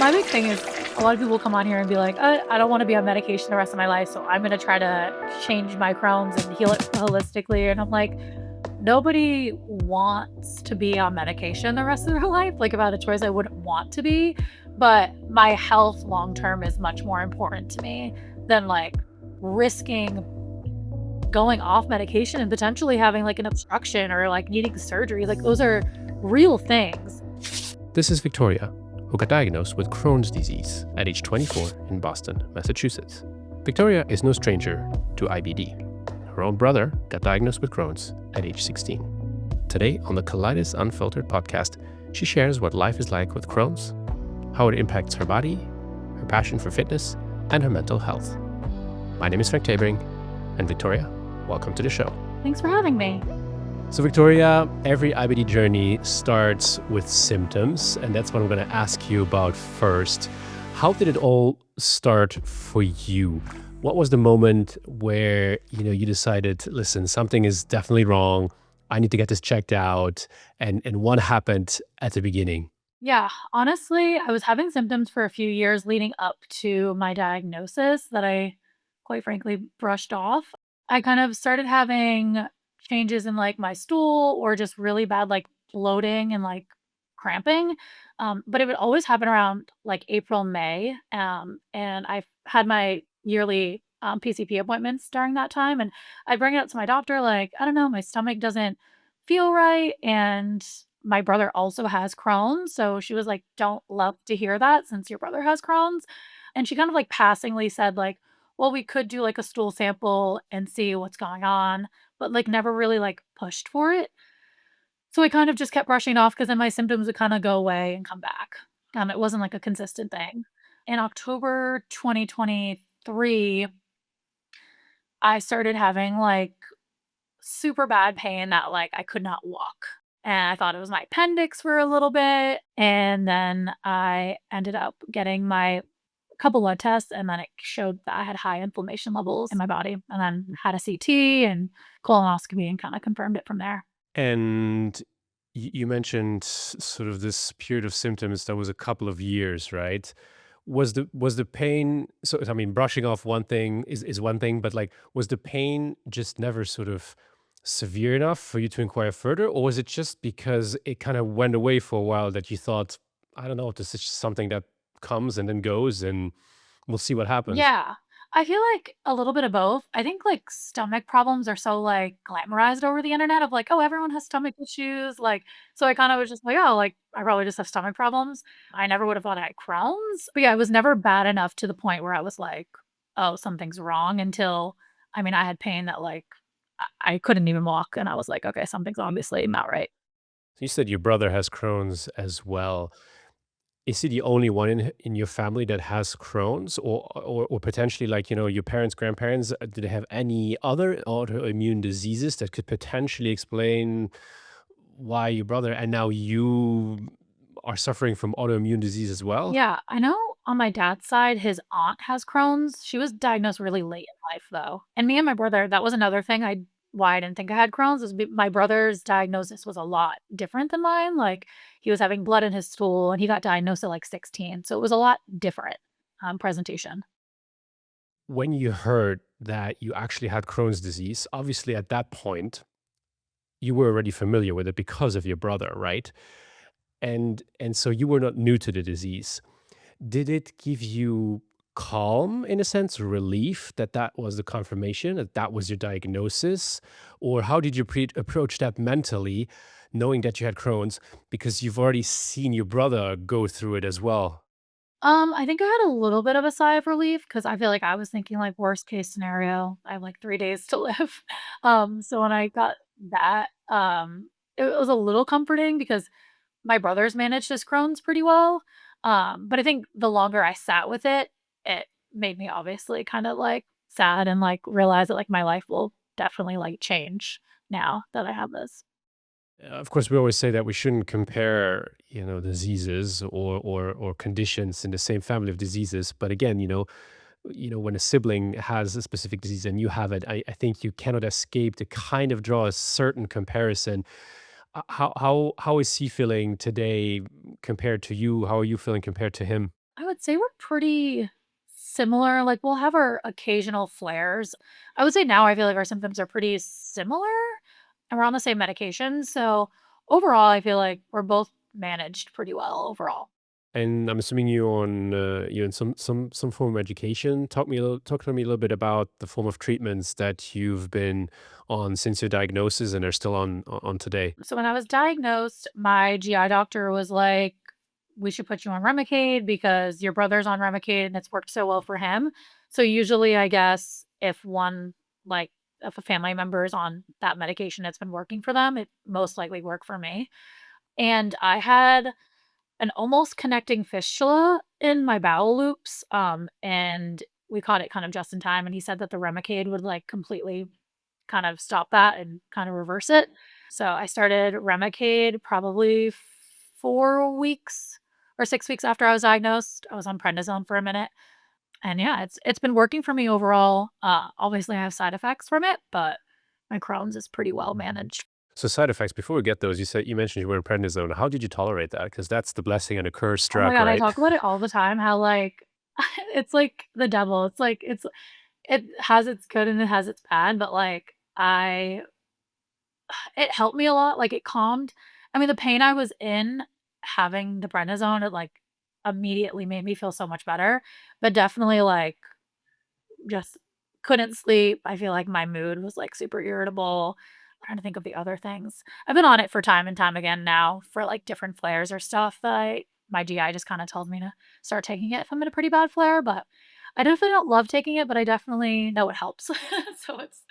My big thing is a lot of people come on here and be like, I don't want to be on medication the rest of my life, so I'm going to try to change my Crohn's and heal it holistically. And I'm like, nobody wants to be on medication the rest of their life. Like, if I had a choice, I wouldn't want to be. But my health long term is much more important to me than like risking going off medication and potentially having like an obstruction or like needing surgery. Like, those are real things. This is Victoria, who got diagnosed with Crohn's disease at age 24 in Boston, Massachusetts. Victoria is no stranger to IBD. Her own brother got diagnosed with Crohn's at age 16. Today on the Colitis Unfiltered podcast, she shares what life is like with Crohn's, how it impacts her body, her passion for fitness, and her mental health. My name is Frank Tabering, and Victoria, welcome to the show. Thanks for having me. So Victoria, every IBD journey starts with symptoms, and that's what I'm going to ask you about first. How did it all start for you? What was the moment where, you decided, listen, something is definitely wrong. I need to get this checked out. And what happened at the beginning? Yeah, honestly, I was having symptoms for a few years leading up to my diagnosis that I, quite frankly, brushed off. I kind of started having changes in like my stool or just really bad like bloating and like cramping. But it would always happen around like April, May. And I had my yearly PCP appointments during that time. And I bring it up to my doctor, like, I don't know, my stomach doesn't feel right. And my brother also has Crohn's. So she was like, don't love to hear that since your brother has Crohn's. And she kind of like passingly said, like, well, we could do like a stool sample and see what's going on, but like never really like pushed for it. So I kind of just kept brushing it off because then my symptoms would kind of go away and come back. It wasn't like a consistent thing. In October 2023, I started having like super bad pain that like I could not walk. And I thought it was my appendix for a little bit. And then I ended up getting my couple blood tests, and then it showed that I had high inflammation levels in my body, and then had a CT and colonoscopy and kind of confirmed it from there. And you mentioned sort of this period of symptoms that was a couple of years, right? Was the pain, so I mean, brushing off one thing is one thing, but like, was the pain just never sort of severe enough for you to inquire further, or was it just because it kind of went away for a while that you thought, I don't know, this is just something that comes and then goes, and we'll see what happens? Yeah. I feel like a little bit of both. I think like stomach problems are so like glamorized over the internet of like, oh, everyone has stomach issues. Like, so I kind of was just like, oh, like I probably just have stomach problems. I never would have thought I had Crohn's. But yeah, it was never bad enough to the point where I was like, oh, something's wrong until, I mean, I had pain that like I couldn't even walk. And I was like, okay, something's obviously not right. You said your brother has Crohn's as well. Is he the only one in your family that has Crohn's, or potentially, like, your parents, grandparents, do they have any other autoimmune diseases that could potentially explain why your brother and now you are suffering from autoimmune disease as well? Yeah, I know on my dad's side, his aunt has Crohn's. She was diagnosed really late in life, though. And me and my brother, that was another thing why I didn't think I had Crohn's is my brother's diagnosis was a lot different than mine. Like, he was having blood in his stool and he got diagnosed at like 16. So it was a lot different presentation. When you heard that you actually had Crohn's disease, obviously at that point, you were already familiar with it because of your brother, right? And so you were not new to the disease. Did it give you calm, in a sense, relief that that was the confirmation, that that was your diagnosis? Or how did you approach that mentally, knowing that you had Crohn's, because you've already seen your brother go through it as well? I think I had a little bit of a sigh of relief because I feel like I was thinking like worst case scenario, I have like 3 days to live. So when I got that, it was a little comforting because my brother's managed his Crohn's pretty well, but I think the longer I sat with it, it made me obviously kind of, like, sad and, like, realize that, like, my life will definitely, like, change now that I have this. Of course, we always say that we shouldn't compare, diseases or conditions in the same family of diseases. But again, when a sibling has a specific disease and you have it, I think you cannot escape to kind of draw a certain comparison. How is he feeling today compared to you? How are you feeling compared to him? I would say we're pretty similar, like, we'll have our occasional flares. I would say now I feel like our symptoms are pretty similar, and we're on the same medication, so overall, I feel like we're both managed pretty well overall. And I'm assuming you're in some form of education. Talk to me a little bit about the form of treatments that you've been on since your diagnosis and are still on today. So when I was diagnosed, my GI doctor was like, "We should put you on Remicade because your brother's on Remicade and it's worked so well for him." So usually, I guess if one like if a family member is on that medication, it's been working for them, it most likely work for me. And I had an almost connecting fistula in my bowel loops, and we caught it kind of just in time. And he said that the Remicade would like completely kind of stop that and kind of reverse it. So I started Remicade probably 4 weeks or 6 weeks after I was diagnosed. I was on prednisone for a minute. And yeah, it's been working for me overall. Obviously I have side effects from it, but my Crohn's is pretty well managed. So side effects, before we get those, you mentioned you were in prednisone. How did you tolerate that? Because that's the blessing and a curse Oh my drug, god, I right? talk about it all the time how like it's like the devil. It's like it has its good and it has its bad, but like I it helped me a lot, like, it calmed I mean, the pain I was in having the prednisone, it, like, immediately made me feel so much better, but definitely, like, just couldn't sleep. I feel like my mood was, like, super irritable. I'm trying to think of the other things. I've been on it for time and time again now for, like, different flares or stuff that my GI just kinda told me to start taking it if I'm in a pretty bad flare, but I definitely don't love taking it, but I definitely know it helps. So it's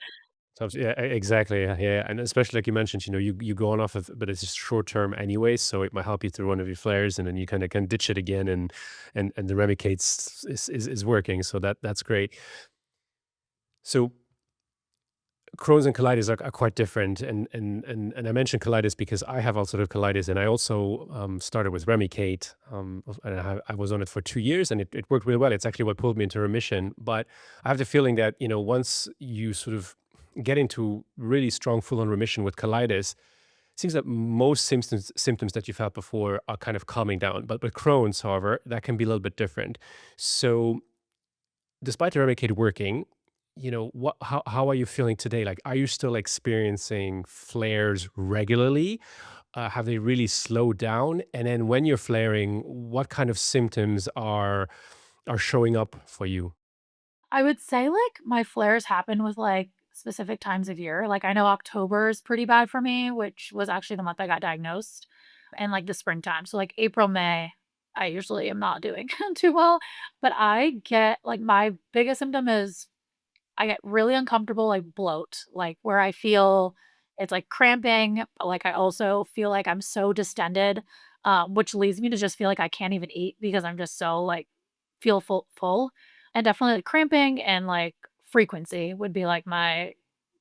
So yeah, exactly. Yeah, yeah, and especially like you mentioned, you go on off of, but it's just short term anyway, so it might help you through one of your flares, and then you kind of can ditch it again, and the Remicade is working, so that's great. So Crohn's and colitis are quite different, and I mentioned colitis because I have ulcerative colitis, and I also started with Remicade, and I was on it for 2 years, and it worked really well. It's actually what pulled me into remission. But I have the feeling that once you sort of get into really strong full on remission with colitis, it seems that most symptoms that you felt before are kind of calming down. But with Crohn's, however, that can be a little bit different. So despite the Remicade working, how are you feeling today? Like, are you still experiencing flares regularly? Have they really slowed down? And then when you're flaring, what kind of symptoms are showing up for you? I would say, like, my flares happen with, like, specific times of year. Like, I know October is pretty bad for me, which was actually the month I got diagnosed, and, like, the springtime. So, like, April, May, I usually am not doing too well, but I get like, my biggest symptom is I get really uncomfortable, like, bloat, like, where I feel it's, like, cramping, but, like, I also feel like I'm so distended, which leads me to just feel like I can't even eat because I'm just so, like, feel full, and definitely, like, cramping and, like, frequency would be, like, my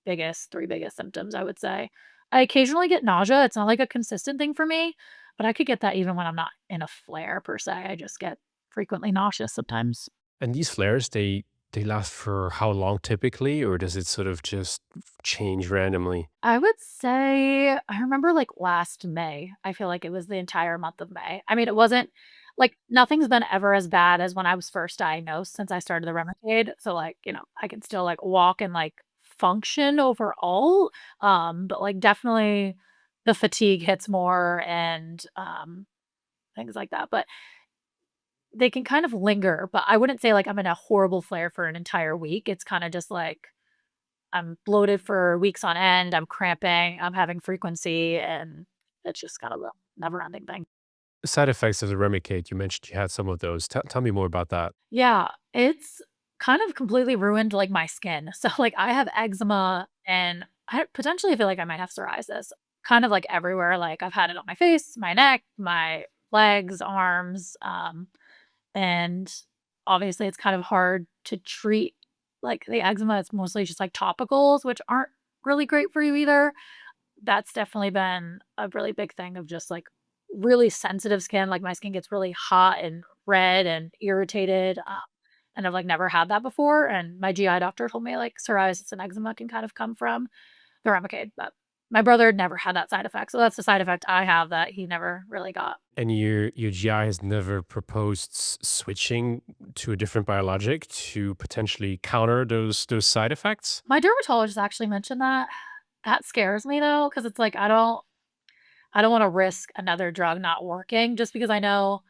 3 biggest symptoms, I would say. I occasionally get nausea, it's not, like, a consistent thing for me, but I could get that even when I'm not in a flare per se, I just get frequently nauseous sometimes. And these flares, they last for how long typically, or does it sort of just change randomly? I would say I remember, like, last May, I feel like it was the entire month of May. I mean, it wasn't like, nothing's been ever as bad as when I was first diagnosed since I started the Remicade, so, like, I can still, like, walk and, like, function overall, but, like, definitely the fatigue hits more and, things like that, but they can kind of linger, but I wouldn't say, like, I'm in a horrible flare for an entire week, it's kinda just, like, I'm bloated for weeks on end, I'm cramping, I'm having frequency, and it's just kind of a never-ending thing. Side effects of the Remicade, you mentioned you had some of those. Tell me more about that. Yeah, it's kind of completely ruined, like, my skin. So, like, I have eczema, and I potentially feel like I might have psoriasis, kind of, like, everywhere, like, I've had it on my face, my neck, my legs, arms, and obviously, it's kind of hard to treat, like, the eczema, it's mostly just, like, topicals, which aren't really great for you either. That's definitely been a really big thing of just, like, really sensitive skin, like, my skin gets really hot and red and irritated, and I've, like, never had that before, and my GI doctor told me, like, psoriasis and eczema can kind of come from the Remicade, but My brother never had that side effect, so that's the side effect I have that he never really got. And your GI has never proposed switching to a different biologic to potentially counter those side effects? My dermatologist actually mentioned that. That scares me though, because it's like I don't wanna risk another drug not working just because I know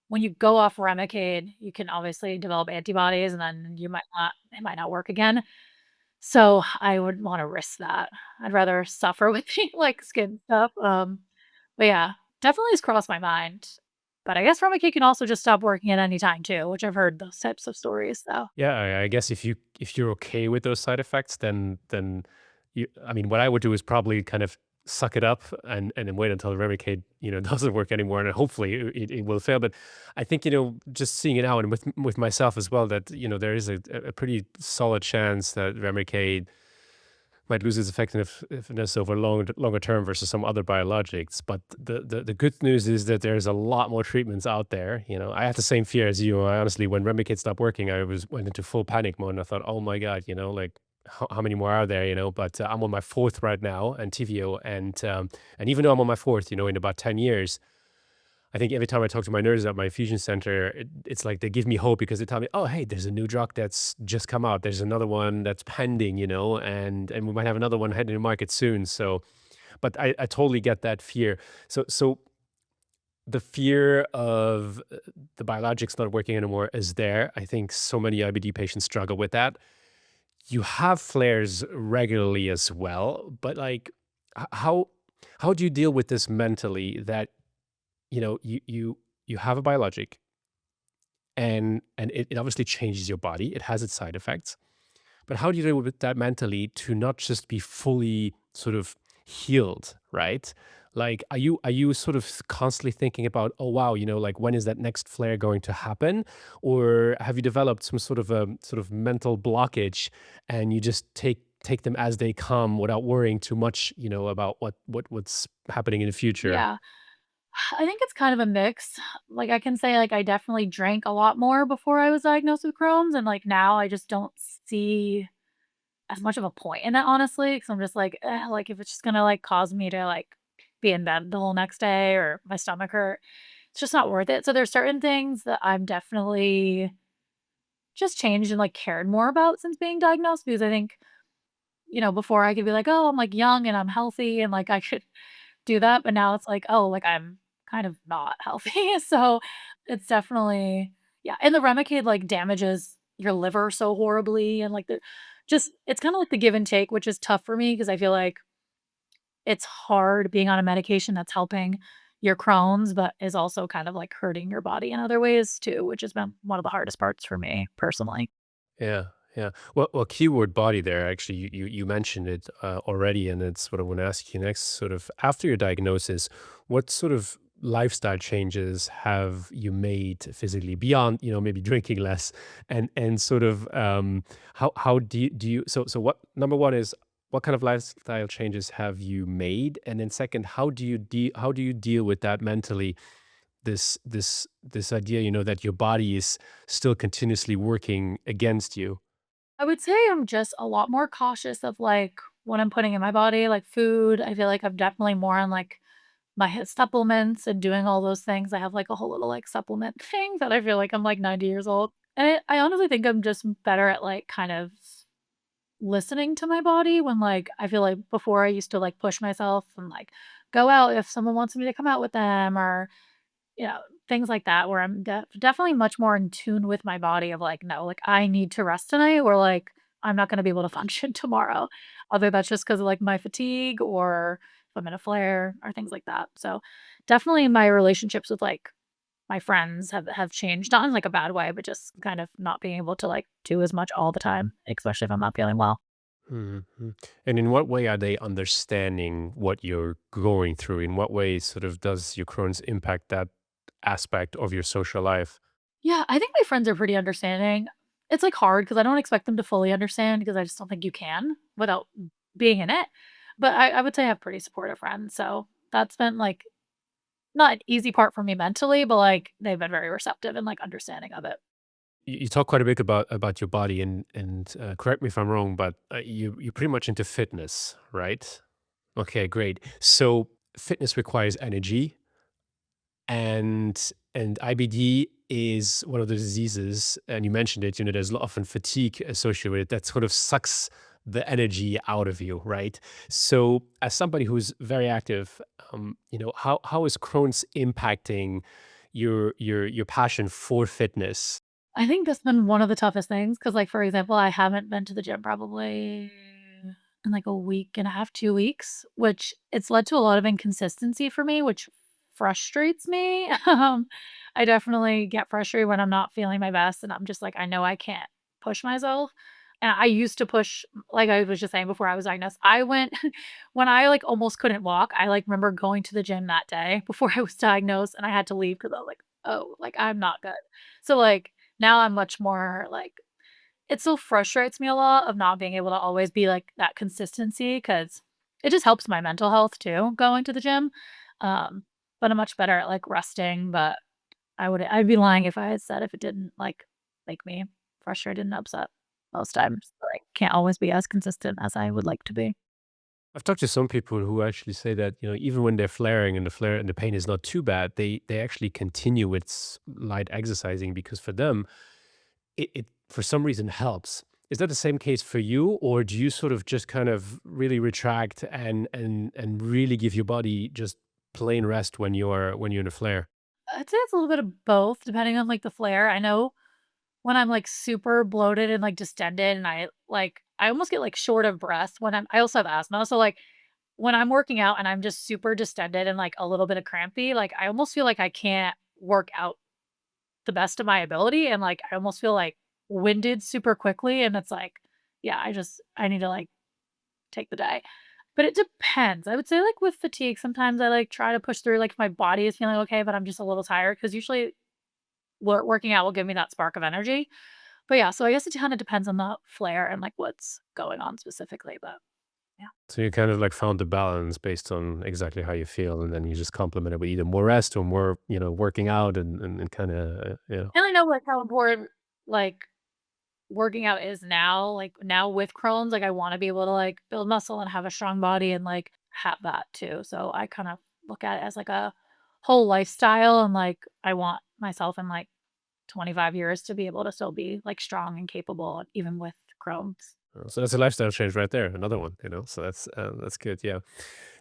when you go off Remicade, you can obviously develop antibodies and then it might not work again. So, I would wanna risk that. I'd rather suffer with the, like, skin stuff, but yeah, definitely has crossed my mind. But I guess Remicade can also just stop working at any time too, which I've heard those types of stories, so Yeah, I guess if you're okay with those side effects, then you I mean, what I would do is probably kind of suck it up and then wait until Remicade, doesn't work anymore, and hopefully it will fail. But I think, just seeing it out and with myself as well, that, there is a pretty solid chance that Remicade might lose its effectiveness over longer term versus some other biologics. But the good news is that there's a lot more treatments out there. I had the same fear as you. I honestly, when Remicade stopped working, I went into full panic mode, and I thought, oh my god, like how many more are there? But I'm on my fourth right now, and TVO, and even though I'm on my fourth, in about 10 years, I think every time I talk to my nurses at my infusion center, it's like they give me hope because they tell me, "Oh, hey, there's a new drug that's just come out. There's another one that's pending, and we might have another one heading to market soon." So, but I totally get that fear. So the fear of the biologics not working anymore is there. I think so many IBD patients struggle with that. You have flares regularly as well, but like, how do you deal with this mentally? That you have a biologic, and it obviously changes your body. It has its side effects. But how do you deal with that mentally to not just be fully sort of healed, right? Like, are you sort of constantly thinking about, oh wow, like when is that next flare going to happen? Or have you developed some sort of mental blockage and you just take them as they come without worrying too much, about what's happening in the future? yeah. I think it's kind of a mix. Like, I can say, like, I definitely drank a lot more before I was diagnosed with Crohn's, and, like, now I just don't see as much of a point in it, honestly, because 'cause I'm just like, like, if it's just gonna, like, cause me to, like, be in bed the whole next day or my stomach hurt, it's just not worth it. So there's certain things that I'm definitely just changed and, like, cared more about since being diagnosed because I think, before I could be like, "Oh, I'm, like, young and I'm healthy and, like, I should do that," but now it's like, "Oh, like, I'm kind of not healthy." So, it's definitely yeah, and the Remicade, like, damages your liver so horribly and, like, the just it's kinda like the give and take, which is tough for me because I feel like it's hard being on a medication that's helping your Crohn's, but is also kind of, like, hurting your body in other ways too, which has been one of the hardest parts for me personally. Yeah, yeah. Well, keyword body there. Actually, you mentioned it already, and it's what I want to ask you next. Sort of after your diagnosis, what sort of lifestyle changes have you made physically beyond, maybe drinking less, and sort of how do you so what number one is what kind of lifestyle changes have you made, and then second, how do you deal with that mentally, this idea, that your body is still continuously working against you. I would say I'm just a lot more cautious of, like, what I'm putting in my body, like food. I feel like I'm definitely more on, like, my supplements and doing all those things. I have, like, a whole little, like, supplement thing that I feel like I'm, like, 90 years old. And I honestly think I'm just better at, like, kind of listening to my body when, like, I feel like before I used to, like, push myself and, like, go out if someone wants me to come out with them or things like that where I'm definitely much more in tune with my body of like, no, like I need to rest tonight or like I'm not going to be able to function tomorrow. Either that's just because of like my fatigue or if I'm in a flare or things like that. So definitely my relationships with like my friends have changed, not in like a bad way, but just kind of not being able to like do as much all the time, especially if I'm not feeling well. Mhm. And in what way are they understanding what you're going through? In what way sort of does your Crohn's impact that aspect of your social life? Yeah, I think my friends are pretty understanding. It's, like, hard because I don't expect them to fully understand because I just don't think you can without being in it, but I would say I have pretty supportive friends, so that's been, like, not an easy part for me mentally, but, like, they've been very receptive and, like, understanding of it. You talk quite a bit about your body, and correct me if I'm wrong, but you're pretty much into fitness, right? Okay, great. So fitness requires energy, and IBD is one of the diseases, and you mentioned it, there's often fatigue associated with it that sort of sucks the energy out of you, right? So as somebody who's very active, how is Crohn's impacting your passion for fitness? I think that's been one of the toughest things because, like, for example, I haven't been to the gym probably in like a week and a half, 2 weeks, which it's led to a lot of inconsistency for me, which frustrates me. I definitely get frustrated when I'm not feeling my best and I'm just like, I know I can't push myself. And I used to push, like I was just saying before I was diagnosed. I went when I like almost couldn't walk. I like remember going to the gym that day before I was diagnosed and I had to leave because I was like, oh, like I'm not good. So, like, now I'm much more like it still frustrates me a lot of not being able to always be like that consistency because it just helps my mental health too, going to the gym. Um, but I'm much better at like resting, but I'd be lying if I had said if it didn't like make me frustrated and upset most times. Like can't always be as consistent as I would like to be. I've talked to some people who actually say that, even when they're flaring and the pain is not too bad, they actually continue with light exercising because for them it for some reason helps. Is that the same case for you, or do you sort of just kind of really retract and really give your body just plain rest when you're in a flare? I'd say it's a little bit of both depending on like the flare. I know when I'm, like, super bloated and, like, distended and I almost get, like, short of breath when I also have asthma, so, like, when I'm working out and I'm just super distended and, like, a little bit of crampy, like, I almost feel like I can't work out the best of my ability, and, like, I almost feel, like, winded super quickly, and it's like, yeah, I need to, like, take the day. But it depends. I would say, like, with fatigue, sometimes I, like, try to push through, like, if my body is feeling okay, but I'm just a little tired because usually working out will give me that spark of energy. But yeah, so I guess it kinda depends on the flare and, like, what's going on specifically, but yeah. So you kind of like found the balance based on exactly how you feel, and then you just complement it with either more rest or more, working out and kind of, And I know, like, how important, like, working out is now, like, now with Crohn's, like, I wanna be able to, like, build muscle and have a strong body and, like, have that too, so I kind of look at it as, like, a whole lifestyle and, like, I want myself in, like, 25 years to be able to still be, like, strong and capable even with Crohn's. So that's a lifestyle change right there. Another one, so that's good. Yeah.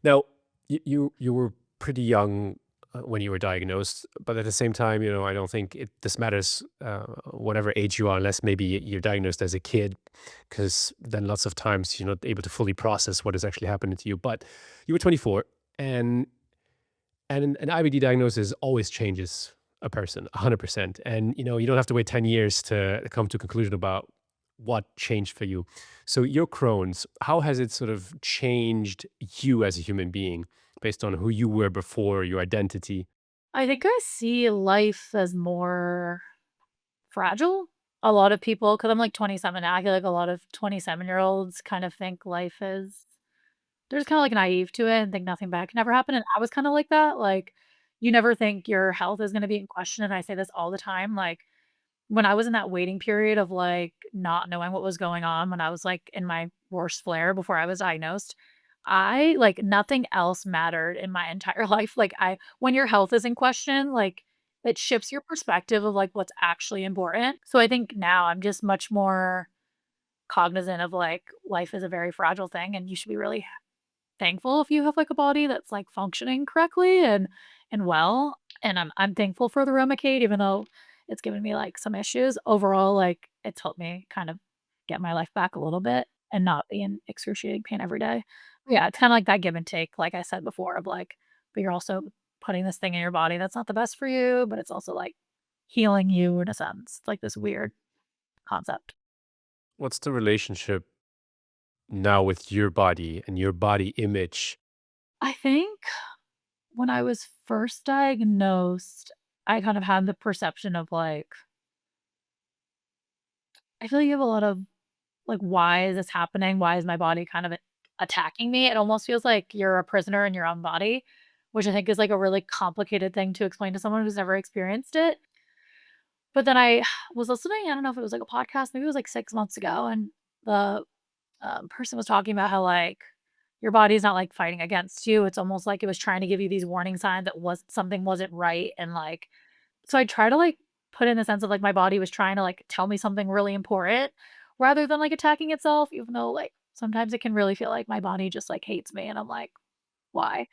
Now, you were pretty young when you were diagnosed, but at the same time, I don't think this matters whatever age you are, unless maybe you're diagnosed as a kid, because then lots of times you're not able to fully process what is actually happening to you. But you were 24, and an IBD diagnosis always changes a person 100%, and you don't have to wait 10 years to come to a conclusion about what changed for you. So your Crohn's, how has it sort of changed you as a human being based on who you were before, your identity? I think I see life as more fragile. A lot of people, because 'cause I'm, like, 27 now, I feel like a lot of 27-year-olds kind of think life is they're just kinda, like, naive to it and think nothing bad can ever happen, and I was kinda like that, like, you never think your health is gonna be in question, and I say this all the time, like, when I was in that waiting period of, like, not knowing what was going on, when I was, like, in my worst flare before I was diagnosed, I like, nothing else mattered in my entire life, like, I when your health is in question, like, it shifts your perspective of, like, what's actually important, so I think now I'm just much more cognizant of, like, life is a very fragile thing, and you should be really thankful if you have, like, a body that's, like, functioning correctly and well, and I'm thankful for the Remicade even though it's given me, like, some issues. Overall, like, it's helped me kind of get my life back a little bit and not be in excruciating pain every day. Yeah, it's kinda like that give and take, like I said before, of, like, but you're also putting this thing in your body that's not the best for you, but it's also, like, healing you in a sense. It's like this weird concept. What's the relationship now with your body and your body image? I think when I was first diagnosed, I kind of had the perception of, like I feel like you have a lot of, like, "Why is this happening? Why is my body kind of attacking me?" It almost feels like you're a prisoner in your own body, which I think is, like, a really complicated thing to explain to someone who's never experienced it. But then I was listening, I don't know if it was, like, a podcast, maybe it was, like, 6 months ago, and the, person was talking about how, like, your body's not, like, fighting against you. It's almost like it was trying to give you these warning signs that something wasn't right, and, like so I try to, like, put in the sense of, like, my body was trying to, like, tell me something really important rather than, like, attacking itself, even though, like, sometimes it can really feel like my body just, like, hates me, and I'm like, "Why?"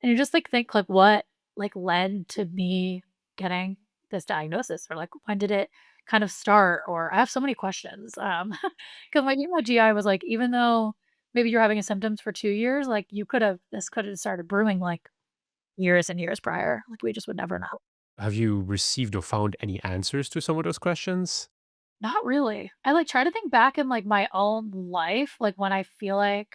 And you just, like, think, like, what, like, led to me getting this diagnosis, or, like, when did it kind of start? Or I have so many questions, 'cause my GI was like, "Even though maybe you're having a symptoms for 2 years, like, this could have started brewing, like, years and years prior. Like, we just would never know." Have you received or found any answers to some of those questions? Not really. I, like, try to think back in, like, my own life, like, when I feel like,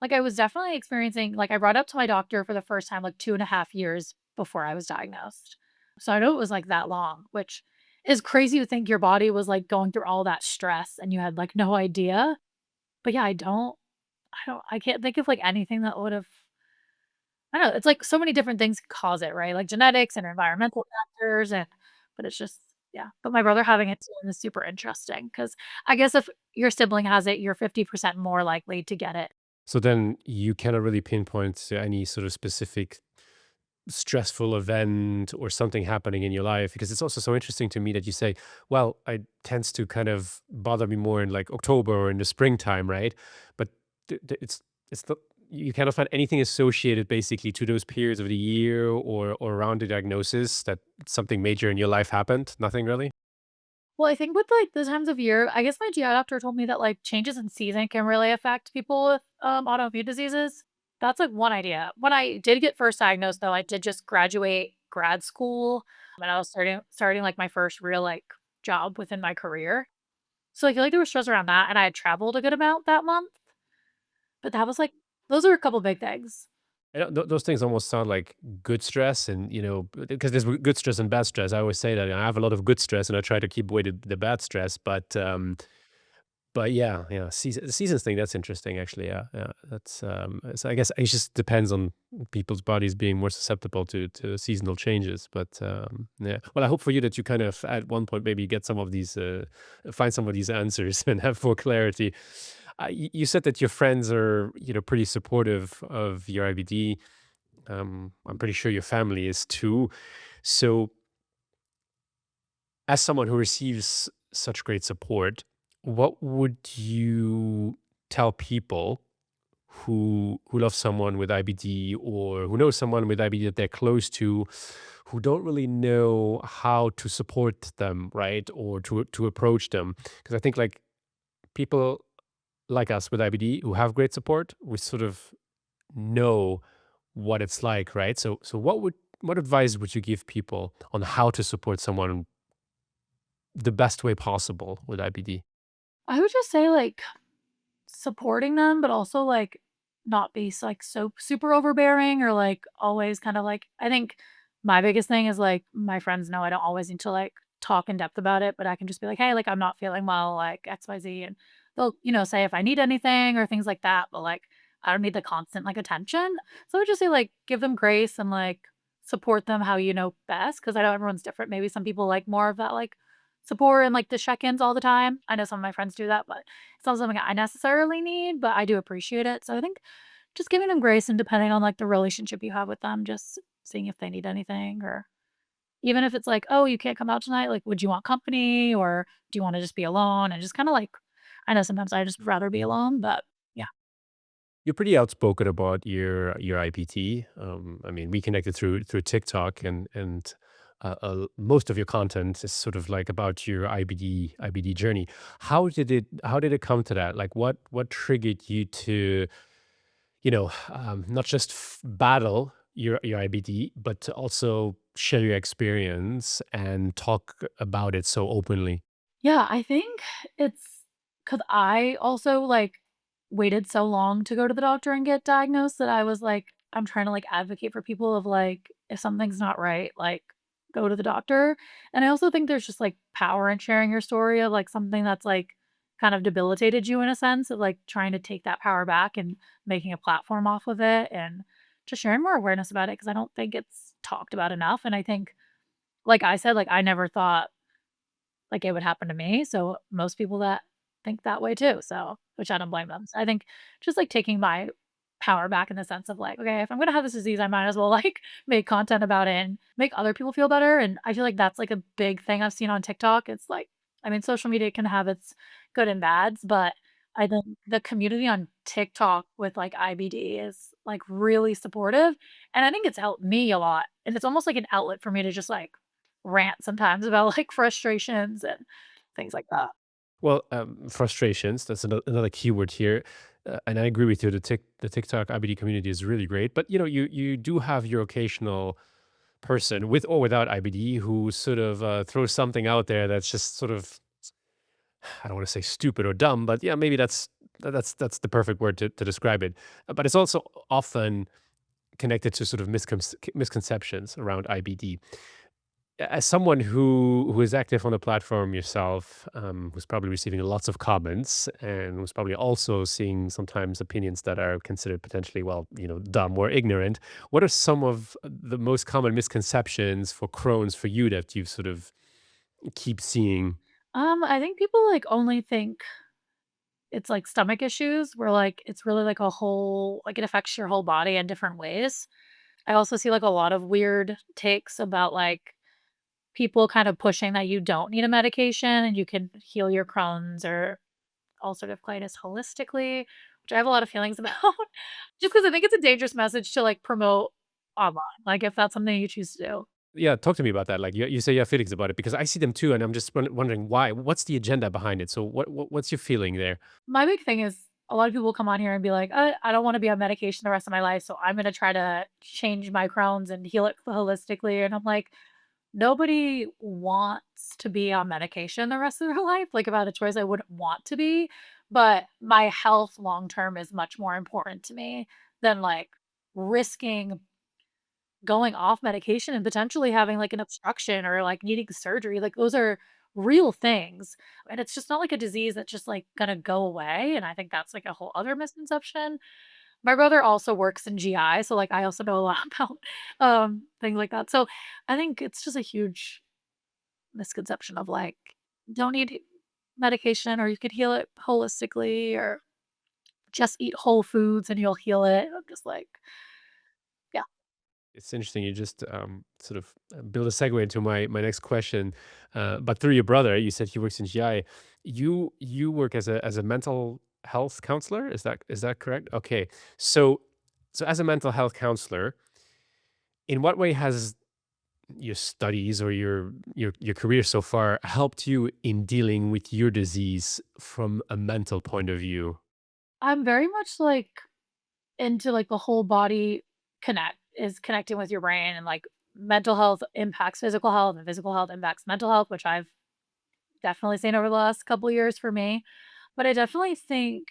I was definitely experiencing like, I brought up to my doctor for the first time, like, 2.5 years before I was diagnosed. So I know it was, like, that long, which is crazy to think your body was, like, going through all that stress and you had, like, no idea. But yeah, I can't think of, like, anything that would've I don't know, it's like so many different things cause it, right? Like genetics and environmental factors but it's just yeah. But my brother having it too is super interesting because I guess if your sibling has it, you're 50% more likely to get it. So then you cannot really pinpoint to any sort of specific stressful event or something happening in your life, because it's also so interesting to me that you say, well, it tends to kind of bother me more in like October or in the springtime, right? But it's not, you cannot find anything associated basically to those periods of the year or around the diagnosis that something major in your life happened. Nothing really. Well, I think with, like, the times of year I guess my GI doctor told me that, like, changes in season can really affect people with, autoimmune diseases. That's, like, one idea. When I did get first diagnosed, though, I did just graduate grad school, and I was starting, like, my first real, like, job within my career. So I feel like there was stress around that, and I had traveled a good amount that month, but that was, like those are a couple big things. Those things almost sound like good stress, and because there's good stress and bad stress. I always say that I have a lot of good stress, and I try to keep away the bad stress. But yeah, yeah, the seasons thing, that's interesting actually, yeah, yeah, that's, so I guess it just depends on people's bodies being more susceptible to seasonal changes, but, yeah. Well, I hope for you that you kind of at one point maybe get some of these, find some of these answers and have more clarity. You said that your friends are, pretty supportive of your IBD. I'm pretty sure your family is too. So as someone who receives such great support, what would you tell people who love someone with IBD or who knows someone with IBD that they're close to, who don't really know how to support them, right? Or to approach them? Because I think like people like us with IBD who have great support, we sort of know what it's like, right? So what advice would you give people on how to support someone the best way possible with IBD? I would just say, like, supporting them, but also, like, not be like, so super overbearing or, like, always kinda, like I think my biggest thing is, like, my friends know I don't always need to, like, talk in depth about it, but I can just be like, "Hey, like, I'm not feeling well, like, XYZ," and they'll, say if I need anything or things like that, but, like, I don't need the constant, like, attention. So I would just say, like, give them grace and, like, support them how you know best because I know everyone's different. Maybe some people like more of that, like, support and, like, the check-ins all the time. I know some of my friends do that, but it's not something I necessarily need, but I do appreciate it. So I think just giving them grace and depending on, like, the relationship you have with them, just seeing if they need anything or even if it's like, "Oh, you can't come out tonight, like, would you want company or do you wanna just be alone?" And just kinda, like I know sometimes I just rather be alone, but yeah. You're pretty outspoken about your IPT. I mean, we connected through TikTok, and most of your content is sort of like about your IBD journey. How did it come to that? Like, what triggered you to not just battle your IBD, but to also share your experience and talk about it so openly? Yeah, I think it's because I also, like, waited so long to go to the doctor and get diagnosed that I was like, I'm trying to, like, advocate for people of, like, if something's not right, like, go to the doctor. And I also think there's just, like, power in sharing your story of, like, something that's, like, kind of debilitated you in a sense of, like, trying to take that power back and making a platform off of it and just sharing more awareness about it because I don't think it's talked about enough. And I think, like I said, like, I never thought like, it would happen to me, so most people that think that way too, so which I don't blame them. So I think just, like, taking my power back in the sense of like, okay, if I'm gonna have this disease, I might as well like make content about it and make other people feel better. And I feel like that's like a big thing I've seen on TikTok. It's like, I mean, social media can have its good and bads, but I think the community on TikTok with like IBD is like really supportive. And I think it's helped me a lot. And it's almost like an outlet for me to just like rant sometimes about like frustrations and things like that. Well, frustrations, that's another keyword here. And I agree with you. The TikTok IBD community is really great. But, you do have your occasional person with or without IBD who sort of throws something out there that's just sort of, I don't want to say stupid or dumb, but yeah, maybe that's the perfect word to describe it. But it's also often connected to sort of misconceptions around IBD. As someone who is active on the platform yourself, who's probably receiving lots of comments and who's probably also seeing sometimes opinions that are considered potentially, well, dumb or ignorant, what are some of the most common misconceptions for Crohn's for you that you sort of keep seeing? I think people like only think it's like stomach issues where like it's really like a whole like it affects your whole body in different ways. I also see like a lot of weird takes about like people kind of pushing that you don't need a medication and you can heal your Crohn's or ulcerative colitis holistically, which I have a lot of feelings about just because I think it's a dangerous message to like promote online, like if that's something you choose to do. Yeah, talk to me about that. Like you say you have feelings about it because I see them too, and I'm just wondering why. What's the agenda behind it? So what's your feeling there? My big thing is a lot of people come on here and be like, I don't want to be on medication the rest of my life. So I'm going to try to change my Crohn's and heal it holistically. And I'm like, nobody wants to be on medication the rest of their life. Like, if I had a choice, I wouldn't want to be. But my health long term is much more important to me than like risking going off medication and potentially having, like, an obstruction or, like, needing surgery, like, those are real things, and it's just not, like, a disease that's just, like, gonna go away, and I think that's, like, a whole other misconception. My brother also works in GI, so, like, I also know a lot about, things like that, so I think it's just a huge misconception of, like, don't need medication or you could heal it holistically or just eat whole foods and you'll heal it. I'm just like, yeah. It's interesting. You just sort of build a segue into my next question. But through your brother, you said he works in GI. You work as a mental health counselor. Is that correct? Okay. So as a mental health counselor, in what way has your studies or your career so far helped you in dealing with your disease from a mental point of view? I'm very much, like, into, like, the whole body connecting with your brain and, like, mental health impacts physical health and physical health impacts mental health, which I've definitely seen over the last couple years for me. But I definitely think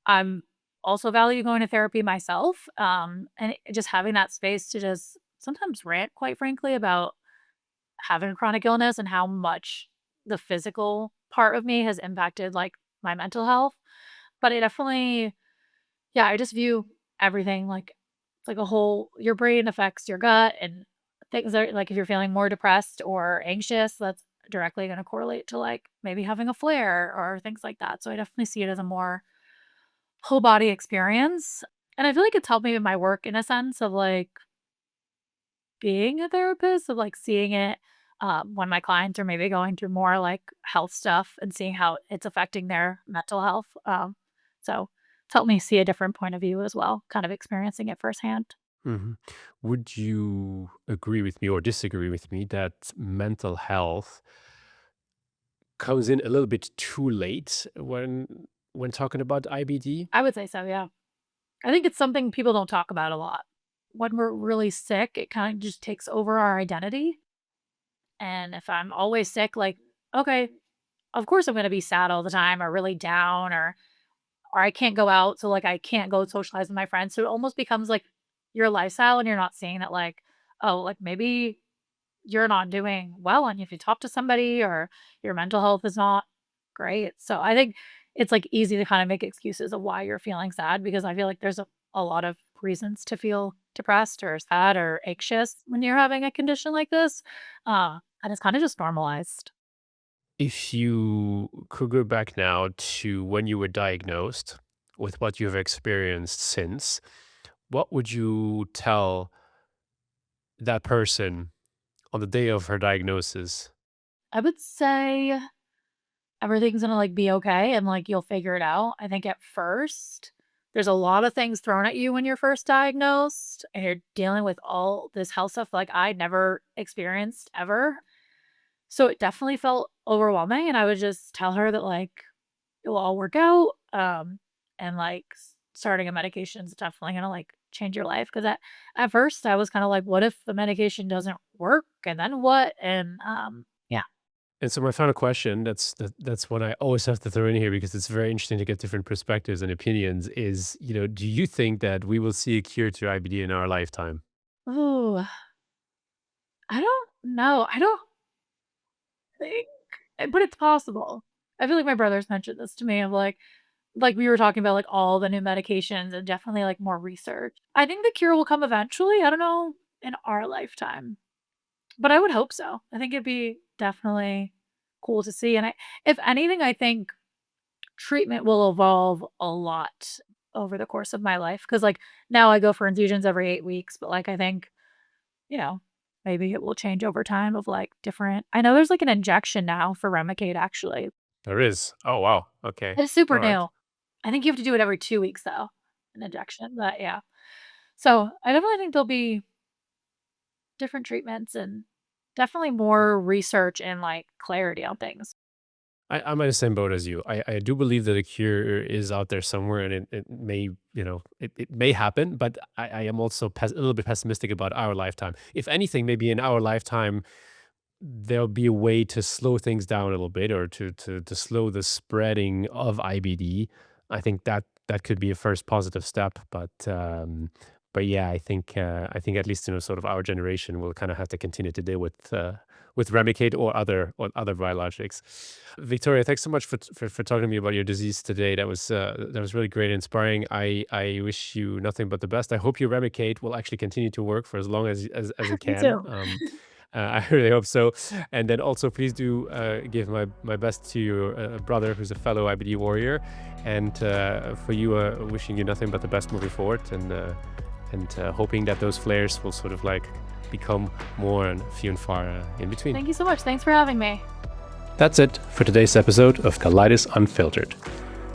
I'm also value going to therapy myself, and just having that space to just sometimes rant, quite frankly, about having chronic illness and how much the physical part of me has impacted, like, my mental health. But I definitely yeah, I just view everything like it's like a whole your brain affects your gut and things are like if you're feeling more depressed or anxious, that's directly going to correlate to like maybe having a flare or things like that. So I definitely see it as a more whole body experience. And I feel like it's helped me in my work in a sense of like being a therapist, of like seeing it when my clients are maybe going through more like health stuff and seeing how it's affecting their mental health. So it's helped me see a different point of view as well, kind of experiencing it firsthand. Mhm. Would you agree with me or disagree with me that mental health comes in a little bit too late when talking about IBD? I would say so, yeah. I think it's something people don't talk about a lot. When we're really sick, it kind of just takes over our identity. And if I'm always sick, like, okay, of course I'm going to be sad all the time or really down or I can't go out, so, like, I can't go socialize with my friends, so it almost becomes, like, your lifestyle, and you're not seeing that, like, oh, like, maybe you're not doing well, and if you talk to somebody or your mental health is not great, so I think it's, like, easy to kinda make excuses of why you're feeling sad because I feel like there's a lot of reasons to feel depressed or sad or anxious when you're having a condition like this, and it's kinda just normalized. If you could go back now to when you were diagnosed, with what you've experienced since, what would you tell that person on the day of her diagnosis? I would say everything's gonna, like, be okay and, like, you'll figure it out. I think at first, there's a lot of things thrown at you when you're first diagnosed, and you're dealing with all this health stuff like I never experienced ever. So it definitely felt overwhelming, and I would just tell her that, like, it will all work out, and, like, starting a medication is definitely gonna, like, change your life. Because at first, I was kinda like, "What if the medication doesn't work, and then what?" And, yeah. And so my final question, that's one I always have to throw in here because it's very interesting to get different perspectives and opinions is, do you think that we will see a cure to IBD in our lifetime? Ooh, I don't know. I don't think but it's possible. I feel like my brother's mentioned this to me of, like, we were talking about, like, all the new medications and definitely, like, more research. I think the cure will come eventually, I don't know in our lifetime, but I would hope so. I think it'd be definitely cool to see, and if anything, I think treatment will evolve a lot over the course of my life. Because like, now I go for infusions every 8 weeks, but, like, I think, you know, maybe it will change over time of, like, different I know there's, like, an injection now for Remicade, actually. There is. Oh, wow. Okay. It's super All right. new. I think you have to do it every 2 weeks, though, an injection, but yeah. So, I definitely think there'll be different treatments and definitely more research and, like, clarity on things. I'm in the same boat as you. I do believe that a cure is out there somewhere and it may, it may happen, but I am also a little bit pessimistic about our lifetime. If anything, maybe in our lifetime, there'll be a way to slow things down a little bit or to slow the spreading of IBD. I think that could be a first positive step, but yeah, I think at least sort of our generation will kind of have to continue to deal with Remicade or other biologics. Victoria, thanks so much for talking to me about your disease today. That was really great and inspiring. I wish you nothing but the best. I hope your Remicade will actually continue to work for as long as it Me can. too. I really hope so. And then also, please do give my best to your brother, who's a fellow IBD warrior. And for you, wishing you nothing but the best moving forward, and hoping that those flares will sort of like become more and few and far in between. Thank you so much. Thanks for having me. That's it for today's episode of Colitis Unfiltered.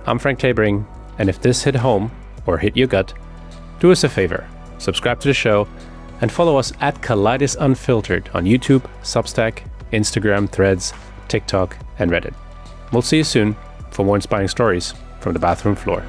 I'm Frank Tabering, and if this hit home or hit your gut, do us a favor, subscribe to the show, and follow us at Colitis Unfiltered on YouTube, Substack, Instagram, Threads, TikTok, and Reddit. We'll see you soon for more inspiring stories from the bathroom floor.